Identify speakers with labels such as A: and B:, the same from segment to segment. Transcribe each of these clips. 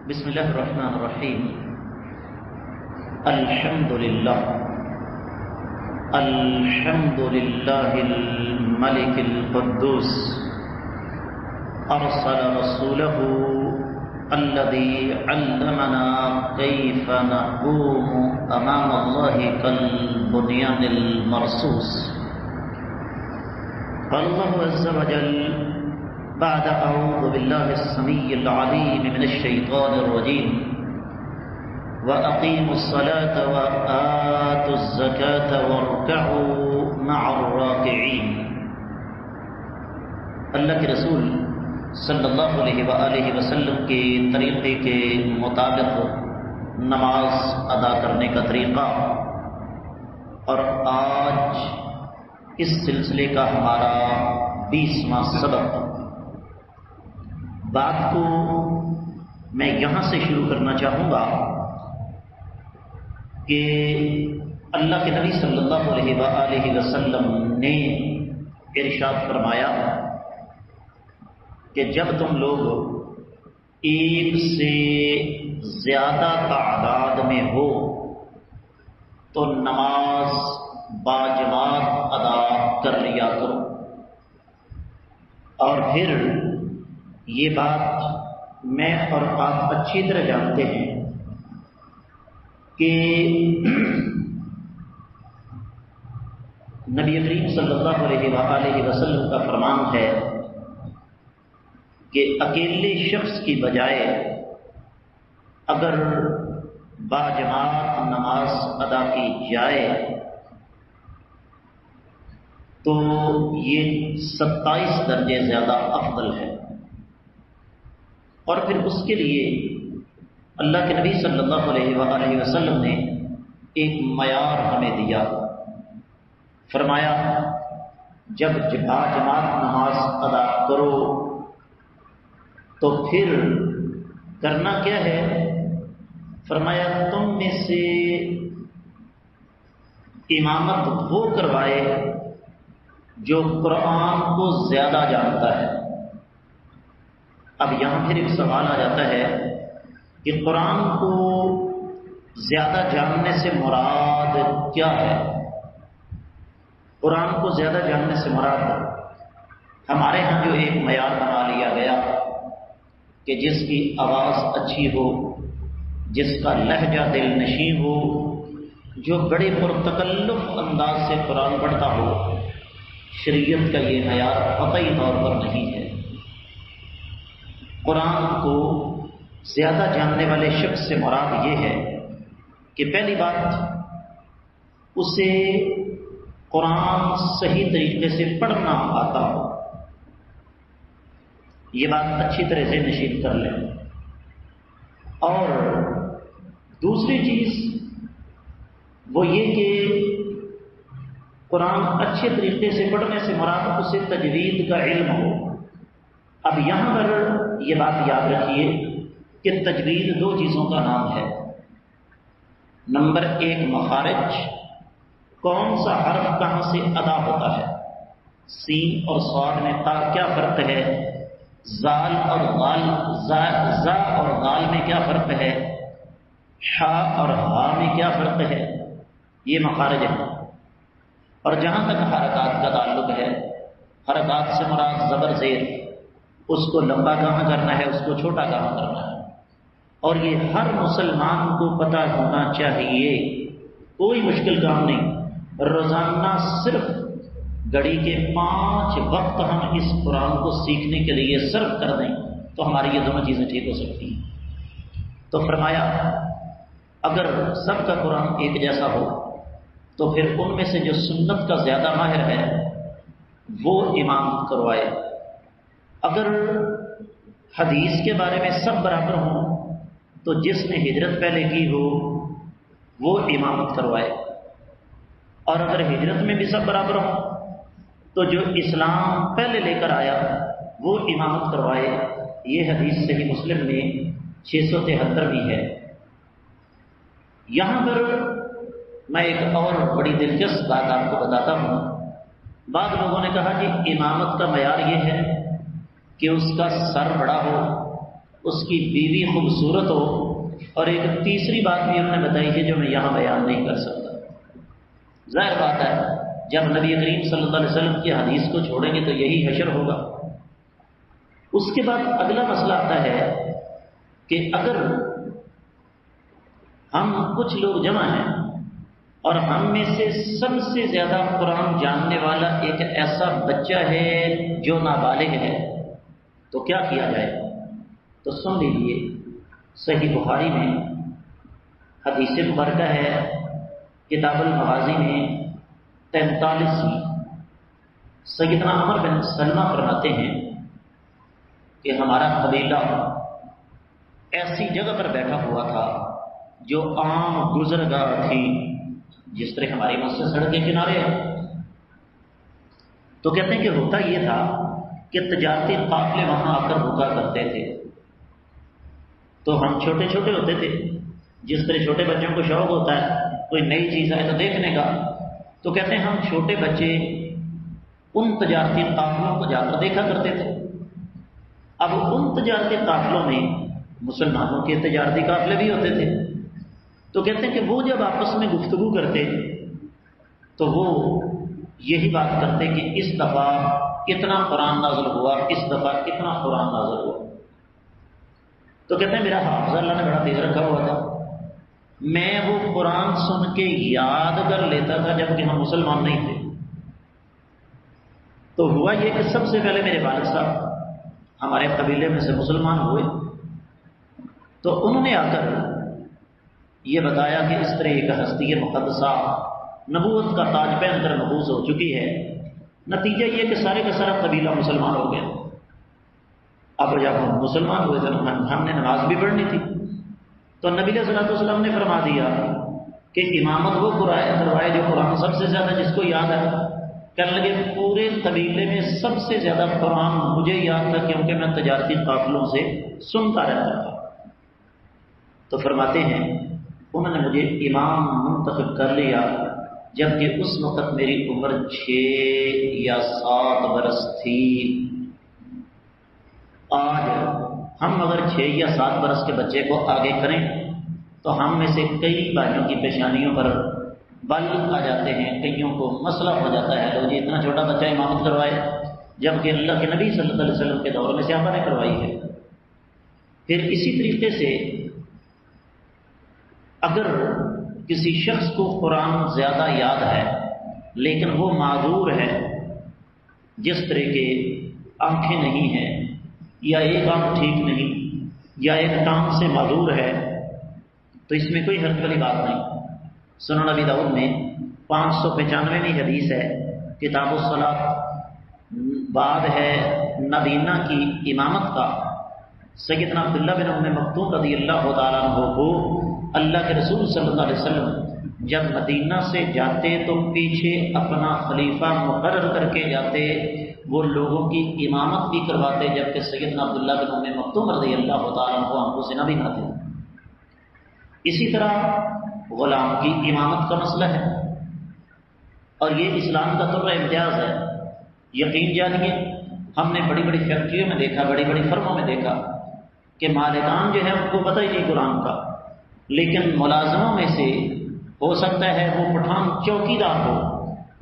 A: بسم اللہ الرحمن الرحیم. الحمد للہ الملک القدوس ارسل رسولہ الذي علمنا كيف نقوم امام الله كالبنيان المرصوص. قال الله عز وجل بعد أعوذ بالله السميع العليم من الشيطان الرجيم وأقيموا الصلاة وآتوا الزكاة واركعوا مع الراكعين. اللہ کے رسول صلی اللہ علیہ وآلہ وسلم کے طریقے کے مطابق نماز ادا کرنے کا طریقہ، اور آج اس سلسلے کا ہمارا 20واں سبق. بات کو میں یہاں سے شروع کرنا چاہوں گا کہ اللہ کے نبی صلی اللہ علیہ وآلہ وسلم نے ارشاد فرمایا کہ جب تم لوگ ایک سے زیادہ تعداد میں ہو تو نماز باجماعت ادا کر لیا کرو. اور پھر یہ بات میں اور آپ اچھی طرح جانتے ہیں کہ نبی کریم صلی اللہ علیہ وآلہ وسلم کا فرمان ہے کہ اکیلے شخص کی بجائے اگر باجماعت نماز ادا کی جائے تو یہ 27 درجے زیادہ افضل ہے. اور پھر اس کے لیے اللہ کے نبی صلی اللہ علیہ وآلہ وسلم نے ایک معیار ہمیں دیا. فرمایا جب باجماعت نماز ادا کرو تو پھر کرنا کیا ہے؟ فرمایا تم میں سے امامت وہ کروائے جو قرآن کو زیادہ جانتا ہے. اب یہاں پھر ایک سوال آ جاتا ہے کہ قرآن کو زیادہ جاننے سے مراد کیا ہے؟ قرآن کو زیادہ جاننے سے مراد ہمارے ہاں جو ایک معیار بنا لیا گیا کہ جس کی آواز اچھی ہو، جس کا لہجہ دل نشیں ہو، جو بڑے پرتکلف انداز سے قرآن پڑھتا ہو، شریعت کا یہ معیار قطعی طور پر نہیں ہے. قرآن کو زیادہ جاننے والے شخص سے مراد یہ ہے کہ پہلی بات اسے قرآن صحیح طریقے سے پڑھنا آتا ہو. یہ بات اچھی طرح سے نشین کر لیں. اور دوسری چیز وہ یہ کہ قرآن اچھے طریقے سے پڑھنے سے مراد اسے تجوید کا علم ہو. اب یہاں پر یہ بات یاد رکھیے کہ تجوید 2 چیزوں کا نام ہے. نمبر 1 مخارج، کون سا حرف کہاں سے ادا ہوتا ہے. سین اور صاد میں کیا فرق ہے؟ زال اور غال، زا اور غال میں کیا فرق ہے؟ شا اور ہا میں کیا فرق ہے؟ یہ مخارج ہے. اور جہاں تک حرکات کا تعلق ہے، حرکات سے مراد زبر زیر، اس کو لمبا کہاں کرنا ہے، اس کو چھوٹا کہاں کرنا ہے. اور یہ ہر مسلمان کو پتہ ہونا چاہیے. کوئی مشکل کام نہیں. روزانہ صرف گھڑی کے 5 وقت ہم اس قرآن کو سیکھنے کے لیے صرف کر دیں تو ہماری یہ دونوں چیزیں ٹھیک ہو سکتی ہیں. تو فرمایا اگر سب کا قرآن ایک جیسا ہو تو پھر ان میں سے جو سنت کا زیادہ ماہر ہے وہ امام کروائے. اگر حدیث کے بارے میں سب برابر ہوں تو جس نے ہجرت پہلے کی ہو وہ امامت کروائے. اور اگر ہجرت میں بھی سب برابر ہوں تو جو اسلام پہلے لے کر آیا وہ امامت کروائے. یہ حدیث صحیح مسلم میں 673 بھی ہے. یہاں پر میں ایک اور بڑی دلچسپ بات آپ کو بتاتا ہوں. بعض لوگوں نے کہا کہ امامت کا معیار یہ ہے کہ اس کا سر بڑا ہو، اس کی بیوی خوبصورت ہو، اور ایک تیسری بات بھی انہوں نے بتائی ہے جو میں یہاں بیان نہیں کر سکتا۔ ظاہر بات ہے جب نبی کریم صلی اللہ علیہ وسلم کی حدیث کو چھوڑیں گے تو یہی حشر ہوگا۔ اس کے بعد اگلا مسئلہ آتا ہے کہ اگر ہم کچھ لوگ جمع ہیں اور ہم میں سے سب سے زیادہ قرآن جاننے والا ایک ایسا بچہ ہے جو نابالغ ہے، تو کیا کیا جائے؟ تو سن لیجیے، صحیح بخاری میں حدیث مبارکہ ہے، کتاب المغازی میں 43 سیدنا عمر بن سلمہ فرماتے ہیں کہ ہمارا قبیلہ ایسی جگہ پر بیٹھا ہوا تھا جو عام گزرگاہ تھی، جس طرح ہماری مسجد سڑک کے کنارے ہے۔ تو کہتے ہیں کہ ہوتا یہ تھا کہ تجارتی قافلے وہاں آ کر رکا کرتے تھے، تو ہم چھوٹے چھوٹے ہوتے تھے، جس طرح چھوٹے بچوں کو شوق ہوتا ہے کوئی نئی چیز آئے تو دیکھنے کا، تو کہتے ہیں ہم چھوٹے بچے ان تجارتی قافلوں کو جا کر دیکھا کرتے تھے۔ اب ان تجارتی قافلوں میں مسلمانوں کے تجارتی قافلے بھی ہوتے تھے، تو کہتے ہیں کہ وہ جب آپس میں گفتگو کرتے تو وہ یہی بات کرتے کہ اس دفعہ اتنا قرآن نازل ہوا، اس دفعہ اتنا قرآن نازل ہوا۔ تو کہتے ہیں میرا حافظہ اللہ نے بڑا تیز رکھا ہوا تھا، میں وہ قرآن سن کے یاد کر لیتا تھا جبکہ ہم مسلمان نہیں تھے۔ تو ہوا یہ کہ سب سے پہلے میرے والد صاحب ہمارے قبیلے میں سے مسلمان ہوئے، تو انہوں نے آ کر یہ بتایا کہ اس طرح ایک ہستی مقدسہ نبوت کا تاج پہن کر مبعوث ہو چکی ہے۔ نتیجہ یہ کہ سارے کا سارا قبیلہ مسلمان ہو گیا۔ اب جب ہم مسلمان ہوئے تو ہم نے نماز بھی پڑھنی تھی، تو نبی صلی اللہ علیہ وسلم نے فرما دیا کہ امامت وہ کروائے جو قرآن سب سے زیادہ جس کو یاد ہے۔ کہنے لگے پورے قبیلے میں سب سے زیادہ قرآن مجھے یاد تھا کیونکہ میں تجارتی قافلوں سے سنتا رہتا تھا۔ تو فرماتے ہیں انہوں نے مجھے امام منتخب کر لیا جبکہ اس وقت میری عمر 6 یا 7 برس تھی۔ آج ہم اگر 6 یا 7 برس کے بچے کو آگے کریں تو ہم میں سے کئی بھائیوں کی پیشانیوں پر بل آ جاتے ہیں، کئیوں کو مسئلہ ہو جاتا ہے، لو جی اتنا چھوٹا بچہ امامت کروائے، جبکہ اللہ کے نبی صلی اللہ علیہ وسلم کے دور میں صحابہ نے کروائی ہے۔ پھر اسی طریقے سے اگر کسی شخص کو قرآن زیادہ یاد ہے لیکن وہ معذور ہے، جس طرح کے آنکھیں نہیں ہیں یا ایک آنکھ ٹھیک نہیں یا ایک ٹانگ سے معذور ہے، تو اس میں کوئی حرج والی بات نہیں۔ سنن ابی داؤد میں 595ویں حدیث ہے، کتاب الصلاۃ، باب ہے نابینا کی امامت کا۔ سیدنا عبداللہ بن ام مکتوم رضی اللہ تعالیٰ عنہ کو اللہ کے رسول صلی اللہ علیہ وسلم جب مدینہ سے جاتے تو پیچھے اپنا خلیفہ مقرر کر کے جاتے، وہ لوگوں کی امامت بھی کرواتے، جبکہ سیدنا عبداللہ بن ام مکتوم رضی اللہ تعالیٰ عنہ ہم کو زنا بھی نہ تھے۔ اسی طرح غلام کی امامت کا مسئلہ ہے، اور یہ اسلام کا طرز امتیاز ہے۔ یقین جانیے ہم نے بڑی بڑی فیکٹریوں میں دیکھا، بڑی بڑی فرموں میں دیکھا کہ مالکان جو ہے ان کو پتہ ہی نہیں قرآن کا، لیکن ملازموں میں سے ہو سکتا ہے وہ پٹھان چوکیدار ہو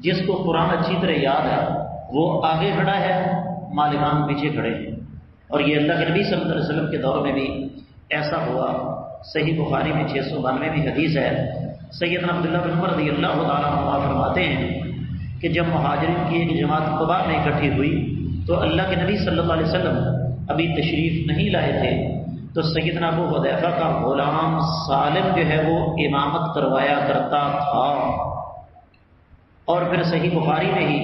A: جس کو قرآن اچھی طرح یاد ہے، وہ آگے کھڑا ہے، مالکان پیچھے کھڑے ہیں۔ اور یہ اللہ کے نبی صلی اللہ علیہ وسلم کے دور میں بھی ایسا ہوا۔ صحیح بخاری میں 692 حدیث ہے، سیدنا عبداللہ بن عمر رضی اللہ تعالیٰ عنہ فرماتے ہیں کہ جب مہاجرین کی ایک جماعت قباء میں اکٹھی ہوئی تو اللہ کے نبی صلی اللہ علیہ وسلم ابھی تشریف نہیں لائے تھے، تو سیدنا ابو حذیفہ کا غلام سالم جو ہے وہ امامت کروایا کرتا تھا۔ اور پھر صحیح بخاری میں ہی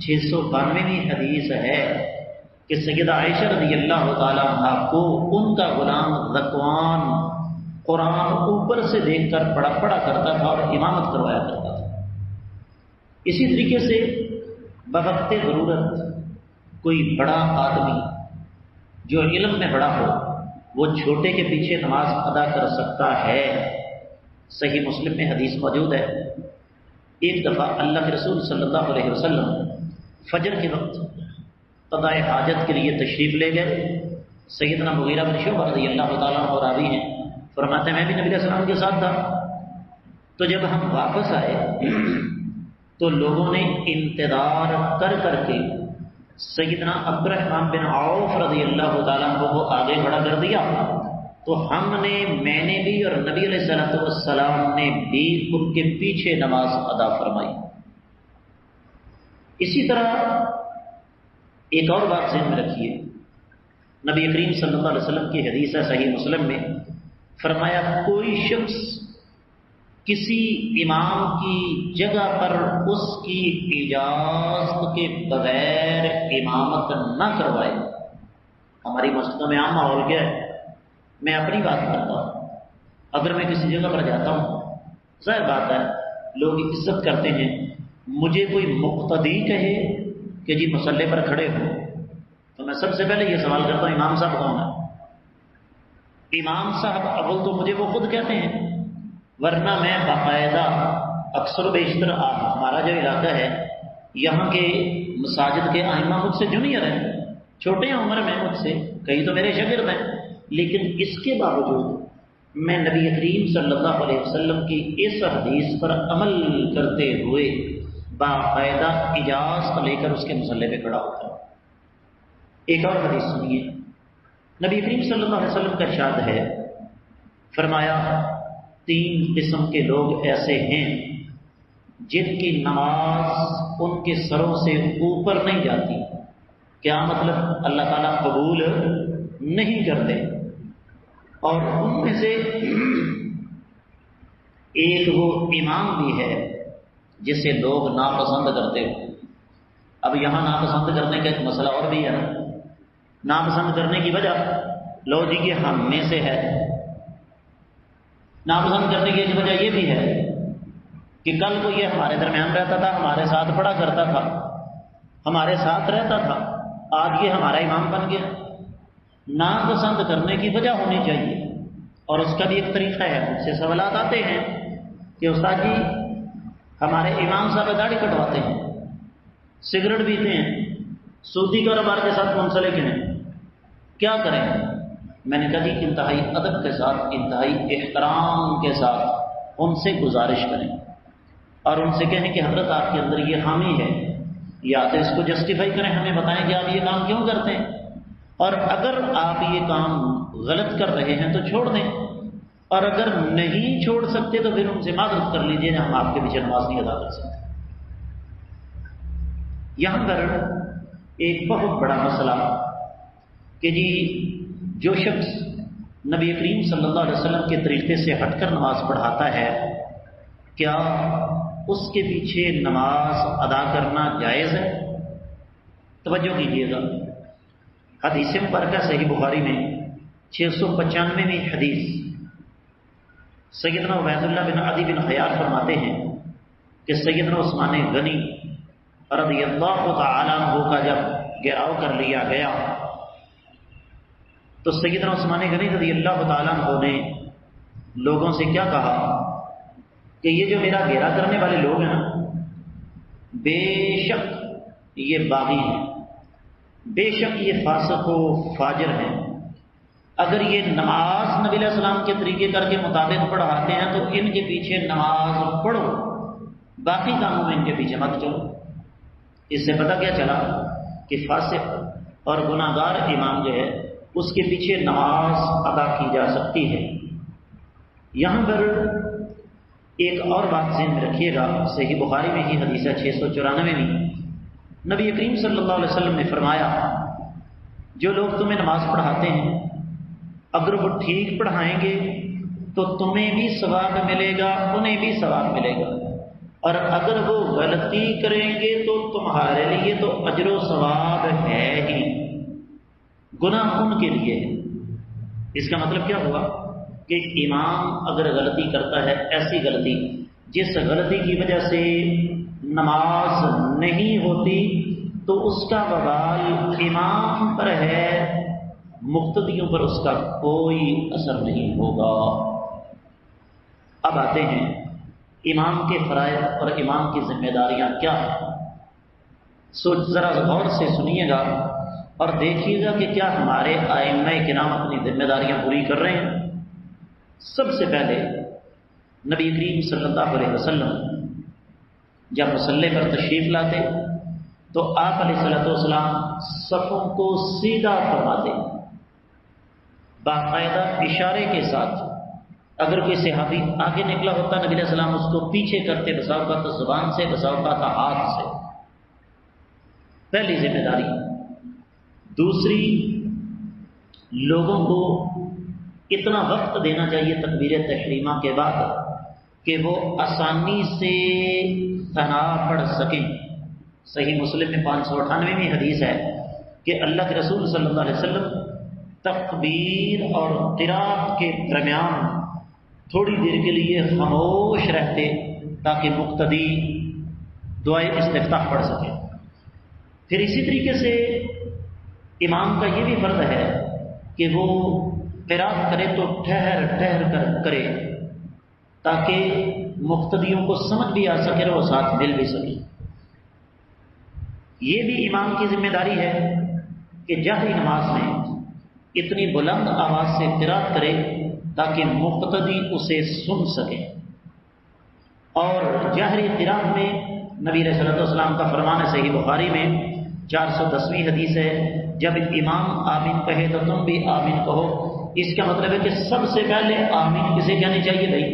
A: 692ویں حدیث ہے کہ سیدہ عائشہ رضی اللہ تعالیٰ عنہ کو ان کا غلام ذکوان قرآن اوپر سے دیکھ کر پڑھا کرتا تھا اور امامت کروایا کرتا تھا۔ اسی طریقے سے بوقت ضرورت کوئی بڑا آدمی جو علم میں بڑا ہو وہ چھوٹے کے پیچھے نماز ادا کر سکتا ہے۔ صحیح مسلم میں حدیث موجود ہے، ایک دفعہ اللہ کے رسول صلی اللہ علیہ وسلم فجر کے وقت قضاء حاجت کے لیے تشریف لے گئے۔ سیدنا مغیرہ بن شعبہ رضی اللہ تعالیٰ عنہ راوی ہیں، فرماتے ہیں میں بھی نبی علیہ السلام کے ساتھ تھا، تو جب ہم واپس آئے تو لوگوں نے انتظار کر کر کے سیدنا عبد الرحمن بن عوف رضی اللہ تعالیٰ عنہ کو آگے کھڑا کر دیا، تو میں نے بھی اور نبی علیہ السلام نے بھی ان کے پیچھے نماز ادا فرمائی۔ اسی طرح ایک اور بات ذہن میں رکھیے، نبی کریم صلی اللہ علیہ وسلم کی حدیث ہے صحیح مسلم میں، فرمایا کوئی شخص کسی امام کی جگہ پر اس کی اجازت کے بغیر امامت نہ کروائے۔ ہماری مسجدوں میں عام ماحول کیا ہے، میں اپنی بات کرتا ہوں، اگر میں کسی جگہ پر جاتا ہوں، ظاہر بات ہے لوگ عزت کرتے ہیں، مجھے کوئی مقتدی کہے کہ جی مصلی پر کھڑے ہو، تو میں سب سے پہلے یہ سوال کرتا ہوں امام صاحب کون ہے؟ امام صاحب اول تو مجھے وہ خود کہتے ہیں، ورنہ میں باقاعدہ اکثر و بیشتر ہمارا جو علاقہ ہے یہاں کے مساجد کے ائمہ مجھ سے جونیئر ہیں، چھوٹے ہیں عمر میں مجھ سے، کئی تو میرے شاگرد ہیں، لیکن اس کے باوجود میں نبی کریم صلی اللہ علیہ وسلم کی اس حدیث پر عمل کرتے ہوئے باقاعدہ اجازت لے کر اس کے مصلی پہ کھڑا ہوتا ہوں۔ ایک اور حدیث سنیے، نبی کریم صلی اللہ علیہ وسلم کا ارشاد ہے، فرمایا 3 قسم کے لوگ ایسے ہیں جن کی نماز ان کے سروں سے اوپر نہیں جاتی، کیا مطلب؟ اللہ تعالیٰ قبول نہیں کرتے، اور ان میں سے ایک وہ امام بھی ہے جسے لوگ ناپسند کرتے ہو۔ اب یہاں ناپسند کرنے کا ایک مسئلہ اور بھی ہے، ناپسند کرنے کی وجہ لو جی کہ ہم میں سے ہے، ناپسند کرنے کی ایک وجہ یہ بھی ہے کہ کل کو یہ ہمارے درمیان رہتا تھا، ہمارے ساتھ پڑھا کرتا تھا، ہمارے ساتھ رہتا تھا، آج یہ ہمارا امام بن گیا۔ ناپسند کرنے کی وجہ ہونی چاہیے، اور اس کا بھی ایک طریقہ ہے، مجھ سے سوالات آتے ہیں کہ استاد جی ہمارے امام صاحب داڑھی کٹواتے ہیں، سگریٹ پیتے ہیں، سودی کاروبار کے ساتھ منسلک ہیں، کیا کریں؟ میں نے کہا جی انتہائی ادب کے ساتھ، انتہائی احترام کے ساتھ ان سے گزارش کریں اور ان سے کہیں کہ حضرت آپ کے اندر یہ خامی ہے، یا تو اس کو جسٹیفائی کریں، ہمیں بتائیں کہ آپ یہ کام کیوں کرتے ہیں، اور اگر آپ یہ کام غلط کر رہے ہیں تو چھوڑ دیں، اور اگر نہیں چھوڑ سکتے تو پھر ان سے معذرت کر لیجیے، ہم آپ کے پیچھے نماز نہیں ادا کر سکتے۔ یہاں پر ایک بہت بڑا مسئلہ کہ جی جو شخص نبی کریم صلی اللہ علیہ وسلم کے طریقے سے ہٹ کر نماز پڑھاتا ہے، کیا اس کے پیچھے نماز ادا کرنا جائز ہے؟ توجہ کیجیے گا، حدیث مبارکہ صحیح بخاری میں 695ویں حدیث، سیدنا عبید اللہ بن عدی بن خیار فرماتے ہیں کہ سیدنا عثمان غنی رضی اللہ تعالی عنہ کا جب گھیراؤ کر لیا گیا تو سیدنا عثمان غنی رضی اللہ تعالی عنہ نے لوگوں سے کیا کہا کہ یہ جو میرا گھیرا کرنے والے لوگ ہیں بے شک یہ باغی ہیں، بے شک یہ فاسق و فاجر ہیں، اگر یہ نماز نبی علیہ السلام کے طریقے کر کے مطابق پڑھاتے ہیں تو ان کے پیچھے نماز پڑھو، باقی کاموں میں ان کے پیچھے مت چلو۔ اس سے پتہ کیا چلا کہ فاسق اور گناہ گار امام جو ہے اس کے پیچھے نماز ادا کی جا سکتی ہے۔ یہاں پر ایک اور بات ذہن میں رکھیے گا، صحیح بخاری میں ہی حدیث ہے 694 میں، نبی کریم صلی اللہ علیہ وسلم نے فرمایا جو لوگ تمہیں نماز پڑھاتے ہیں اگر وہ ٹھیک پڑھائیں گے تو تمہیں بھی ثواب ملے گا، انہیں بھی ثواب ملے گا، اور اگر وہ غلطی کریں گے تو تمہارے لیے تو اجر و ثواب ہے ہی، گناہ ان کے لیے ہے۔ اس کا مطلب کیا ہوا کہ امام اگر غلطی کرتا ہے، ایسی غلطی جس غلطی کی وجہ سے نماز نہیں ہوتی، تو اس کا وبال امام پر ہے، مقتدیوں پر اس کا کوئی اثر نہیں ہوگا۔ اب آتے ہیں امام کے فرائض اور امام کی ذمہ داریاں کیا ہیں، ذرا غور سے سنیے گا اور دیکھیے گا کہ کیا ہمارے ائمہ کرام اپنی ذمہ داریاں پوری کر رہے ہیں۔ سب سے پہلے نبی کریم صلی اللہ علیہ وسلم جب مصلی پر تشریف لاتے تو آپ علیہ الصلوۃ والسلام صفوں کو سیدھا فرماتے، باقاعدہ اشارے کے ساتھ۔ اگر کوئی صحابی آگے نکلا ہوتا نبی علیہ السلام اس کو پیچھے کرتے، بسا اوقات زبان سے، بسا اوقات ہاتھ سے۔ پہلی ذمہ داری۔ دوسری، لوگوں کو اتنا وقت دینا چاہیے تکبیر تحریمہ کے بعد کہ وہ آسانی سے ثنا پڑھ سکیں۔ صحیح مسلم میں 598ویں حدیث ہے کہ اللہ کے رسول صلی اللہ علیہ وسلم تکبیر اور قرات کے درمیان تھوڑی دیر کے لیے خاموش رہتے تاکہ مقتدی دعائے استفتاح پڑھ سکے۔ پھر اسی طریقے سے امام کا یہ بھی فرض ہے کہ وہ قرات کرے تو ٹھہر ٹھہر کر کرے تاکہ مقتدیوں کو سمجھ بھی آ سکے اور وہ ساتھ مل بھی سکے۔ یہ بھی امام کی ذمہ داری ہے کہ جہری نماز میں اتنی بلند آواز سے قرات کرے تاکہ مقتدی اسے سن سکے۔ اور جہری قرات میں نبی علیہ الصلوۃ والسلام کا فرمان ہے صحیح بخاری میں 410ویں حدیث ہے، جب امام آمین کہے تو تم بھی آمین کہو۔ اس کا مطلب ہے کہ سب سے پہلے آمین کسے کہنی چاہیے بھائی؟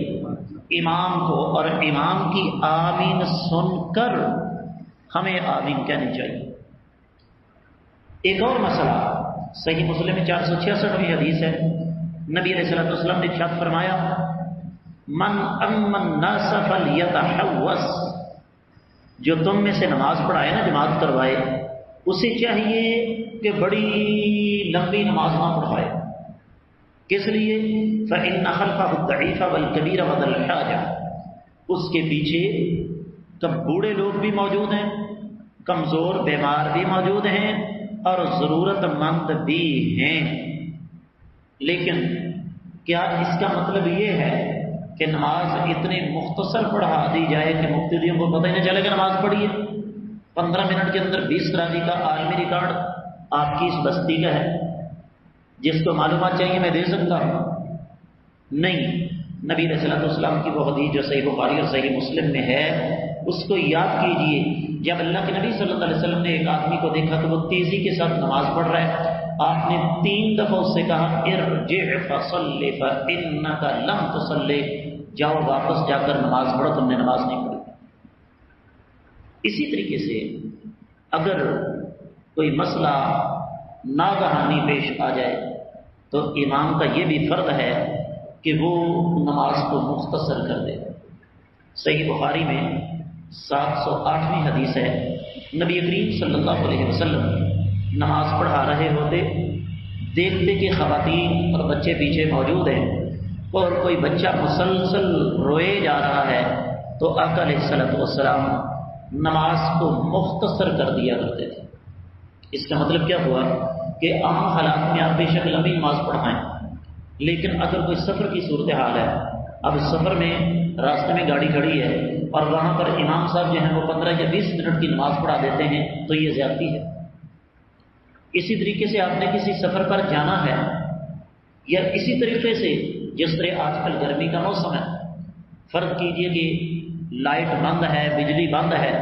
A: امام کو، اور امام کی آمین سن کر ہمیں آمین کہنی چاہیے۔ ایک اور مسئلہ صحیح مسلم میں 466ویں حدیث ہے، نبی علیہ الصلوۃ والسلام نے ارشاد فرمایا من امن الناس فلیتحوس، جو تم میں سے نماز پڑھائے نا، جماعت کروائے، اسے چاہیے کہ بڑی لمبی نماز نہ پڑھائے۔ کس لیے؟ فإن خلفه الضعيف والكبير وذا الحاجة، اس کے پیچھے کب بوڑھے لوگ بھی موجود ہیں، کمزور بیمار بھی موجود ہیں، اور ضرورت مند بھی ہیں۔ لیکن کیا اس کا مطلب یہ ہے کہ نماز اتنی مختصر پڑھا دی جائے کہ مقتدیوں کو پتہ ہی نہیں چلے کہ نماز پڑھی ہے؟ 15 منٹ کے اندر 20 تراویح کا عالمی ریکارڈ آپ کی اس بستی کا ہے، جس کو معلومات چاہیے میں دے سکتا ہوں؟ نہیں۔ نبی علیہ الصلوۃ والسلام کی وہ حدیث جو صحیح بخاری اور صحیح مسلم میں ہے، اس کو یاد کیجئے۔ جب اللہ کے نبی صلی اللہ علیہ وسلم نے ایک آدمی کو دیکھا تو وہ تیزی کے ساتھ نماز پڑھ رہا ہے، آپ نے 3 دفعہ اس سے کہا ارجع فصلی فإنک لم تصلی، جاؤ واپس جا کر نماز پڑھو، تم نے نماز نہیں پڑھی۔ اسی طریقے سے اگر کوئی مسئلہ ناگہانی پیش آ جائے تو امام کا یہ بھی فرض ہے کہ وہ نماز کو مختصر کر دے۔ صحیح بخاری میں 708ویں حدیث ہے، نبی کریم صلی اللہ علیہ وسلم نماز پڑھا رہے ہوتے، دیکھتے کہ خواتین اور بچے پیچھے موجود ہیں، اور کوئی بچہ مسلسل روئے جا رہا ہے تو آقا علیہ الصلوۃ والسلام نماز کو مختصر کر دیا کرتے تھے۔ اس کا مطلب کیا ہوا کہ عام حالات میں آپ بے شک لمبی نماز پڑھائیں، لیکن اگر کوئی سفر کی صورتحال ہے، اب سفر میں راستے میں گاڑی کھڑی ہے اور وہاں پر امام صاحب جو ہیں وہ 15 یا 20 منٹ کی نماز پڑھا دیتے ہیں تو یہ زیادتی ہے۔ اسی طریقے سے آپ نے کسی سفر پر جانا ہے، یا اسی طریقے سے جس طرح آج کل گرمی کا موسم ہے، فرض کیجئے کہ لائٹ بند ہے، بجلی بند ہے،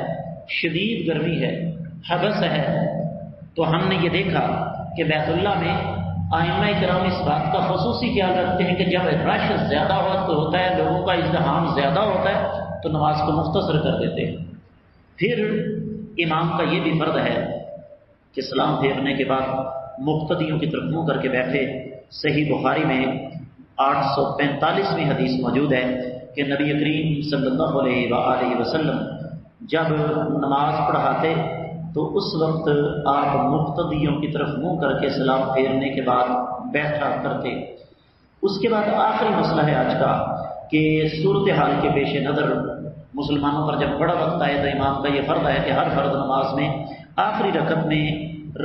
A: شدید گرمی ہے، حبس ہے، تو ہم نے یہ دیکھا کہ بیت اللہ میں ائمہ کرام اس بات کا خصوصی خیال رکھتے ہیں کہ جب رش زیادہ ہوتا ہے، لوگوں کا ازدحام زیادہ ہوتا ہے تو نماز کو مختصر کر دیتے ہیں۔ پھر امام کا یہ بھی فرض ہے کہ سلام پھیرنے کے بعد مقتدیوں کی طرف منہ کر کے بیٹھے۔ صحیح بخاری میں 845ویں حدیث موجود ہے کہ نبی کریم صلی اللہ علیہ وآلہ وسلم جب نماز پڑھاتے تو اس وقت آپ مقتدیوں کی طرف منہ کر کے سلام پھیرنے کے بعد بیٹھا کرتے۔ اس کے بعد آخری مسئلہ ہے آج کا کہ صورتحال کے پیش نظر مسلمانوں پر جب بڑا وقت آئے تو امام کا یہ فرض ہے کہ ہر فرض نماز میں آخری رکعت میں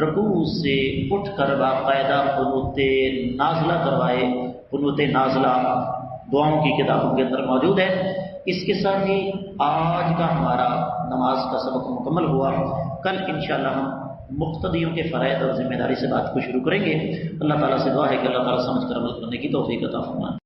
A: رکوع سے اٹھ کر باقاعدہ قنوت نازلہ کروائے۔ قنوت نازلہ دعاؤں کی کتابوں کے اندر موجود ہے۔ اس کے ساتھ ہی آج کا ہمارا نماز کا سبق مکمل ہوا۔ کل انشاءاللہ ہم مقتدیوں کے فرائض اور ذمہ داری سے بات کو شروع کریں گے۔ اللہ تعالیٰ سے دعا ہے کہ اللہ تعالیٰ سمجھ کر عمل کرنے کی توفیق عطا فرمائے۔